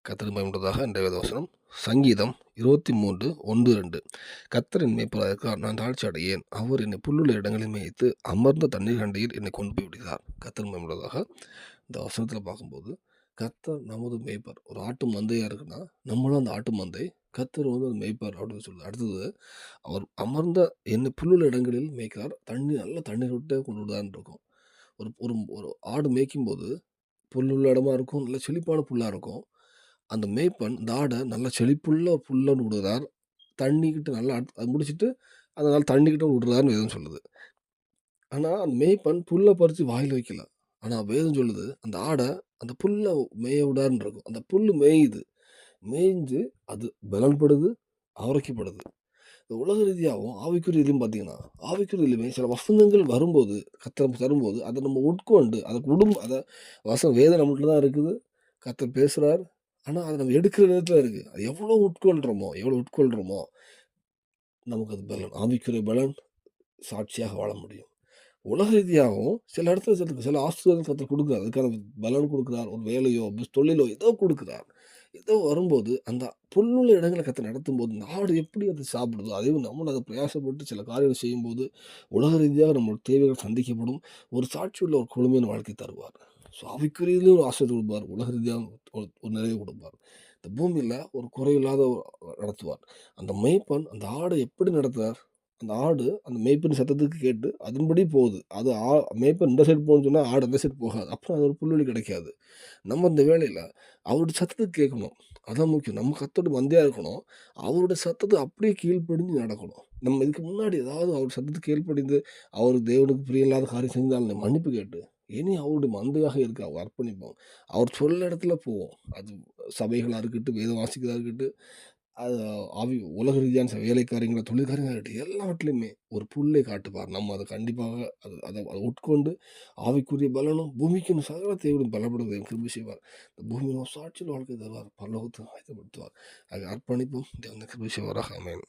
கர்த்தருக்கு மகிமையுண்டாதாக. இன்றைய வேதவசனம் சங்கீதம் 23:1-2. கர்த்தர் என் மேய்ப்பராக இருக்கிறார், நான் தாழ்ச்சி அடையேன். அவர் என்னை புல்லுள்ள இடங்களில் மேய்த்து அமர்ந்த தண்ணீர் கண்டையில் என்னை கொண்டு போய் விடுகிறார். கர்த்தருக்கு மகிமையுண்டாதாக. இந்த வசனத்தில் பார்க்கும்போது கர்த்தர் நமது மேய்ப்பர். ஒரு ஆட்டு மந்தையாக இருக்குன்னா நம்மளும் அந்த ஆட்டு மந்தை, கர்த்தர் வந்து அந்த மேய்ப்பர் அப்படின்னு சொல்லுது. அடுத்தது அவர் அமர்ந்த என்னை புல்லுள்ள இடங்களில் மேய்க்கிறார், நல்ல தண்ணீர் விட்டே கொண்டு விடுதான்னு இருக்கும். ஒரு ஒரு ஒரு ஆடு மேய்க்கும்போது புல்லுள்ள இடமா இருக்கும், நல்ல செழிப்பான புல்லாக இருக்கும். அந்த மேய்ப்பன் இந்த ஆட நல்லா செழிப்புள்ள புல்லன்னு விடுறார். தண்ணிக்கிட்ட நல்லா அது முடிச்சுட்டு, அதனால தண்ணிக்கிட்ட விடுறாருன்னு வேதம் சொல்லுது. ஆனா, அந்த மேய்ப்பன் புல்ல பறிச்சு வாயில வைக்கல. ஆனா வேதம் சொல்லுது, அந்த ஆட அந்த புல்ல மேய விடாருன்னு இருக்கும். அந்த புல்லு மேயுது. மேய்ஞ்சு அது பலன்படுது, ஆரோக்கியப்படுது. இந்த உலக ரீதியாவும், ஆவிக்குரிய ரீதியும் பார்த்தீங்கன்னா, ஆவிக்குரிய ரீதியிலுமே சில வசனங்கள் வரும்போது, கர்த்தர் தரும்போது, அத நம்ம உட்கொண்டு, அத அத வேதம் நம்மள்ட்ட தான் இருக்குது. கர்த்தர் பேசுறார். ஆனா, அத நம்ம எடுக்கிற விதத்துல இருக்கு. அது எவ்வளோ உட்கொள்றோமோ, நமக்கு அது பலன். ஆவிக்குரிய பலன் சாட்சியாக வாழ முடியும். உலக ரீதியாகவும் சில இடத்துல சில ஆசீர்வாதம் கர்த்தர் குடுக்குறார். அதுக்கான பலன் குடுக்குறார். ஒரு வேலையோ, தொழிலோ ஏதோ குடுக்குறார். ஏதோ வரும்போது, அந்த புல்லுள்ள இடங்கள கர்த்தர் நடத்தும்போது, இந்த ஆடு எப்படி அத சாப்பிடுதோ, அதேவும் நம்மளும் அத பிரயாசப்பட்டு சில காரியங்கள் செய்யும்போது, உலக ரீதியாக நம்மளோட தேவைகள் சந்திக்கப்படும். ஒரு சாட்சியுள்ள ஒரு குழுமையான வாழ்க்கை தருவார். ஸோ ஆவிக்குரியதிலும் ஒரு ஆசீர்வாதம் குடுப்பார். உலக ரீதியாகவும் ஒரு நிறைவு குடுப்பார். இந்த பூமியில ஒரு குறையில்லாத நடத்துவார். அந்த மேய்ப்பன் அந்த ஆட எப்படி நடத்துறார்? அந்த ஆடு அந்த மேய்ப்பன் சத்தத்துக்கு கேட்டு அதன்படி போகுது. அது மேய்ப்பன் இந்த சைடு போணும்னு சொன்னா, ஆடு அந்த சைடு போகாது. அப்புறம் அது ஒரு புல்வெளி கிடைக்காது. நம்ம இந்த வேலையில அவருடைய சத்தத்துக்கு கேட்கணும். அதான் முக்கியம். நம்ம கர்த்தருடைய மந்தையா இருக்கணும். அவருடைய சத்தத்த அப்படியே கீழ்ப்படிஞ்சு நடக்கணும். நம்ம இதுக்கு முன்னாடி ஏதாவது அவர் சத்தத்துக்கு கீழ்ப்படிந்து, அவர் தேவனுக்கு பிரியமில்லாத காரியம் செஞ்சாலும் மன்னிப்பு கேட்டு, இனி அவருடைய மந்தையாக இருக்க அர்ப்பணிப்போம். அவர் சொல்ல இடத்துல போவோம். அது சபைகளா இருக்கட்டும், வேதம் வாசிக்கிறதா இருக்கட்டும், அது உலக ரீதியான வேலை காரியங்களா, தொழில் காரியங்களா இருக்கட்டும், எல்லாவற்றிலுமே ஒரு புல்லை காட்டுவார். நம்ம அத கண்டிப்பாக அத உட்கொண்டு ஆவிக்குரிய பலனும், பூமிக்கும் சகல தேவனும் பலப்படுவதையும் கிருபை செய்வார். இந்த பூமியில சாட்சியில் வாழ்க்கை தருவார். பரலோகத்தை ஆயத்தப்படுத்துவார். ஆக அர்ப்பணிப்போம். தேவன் கிருபை செய்வாராக. ஆமென்.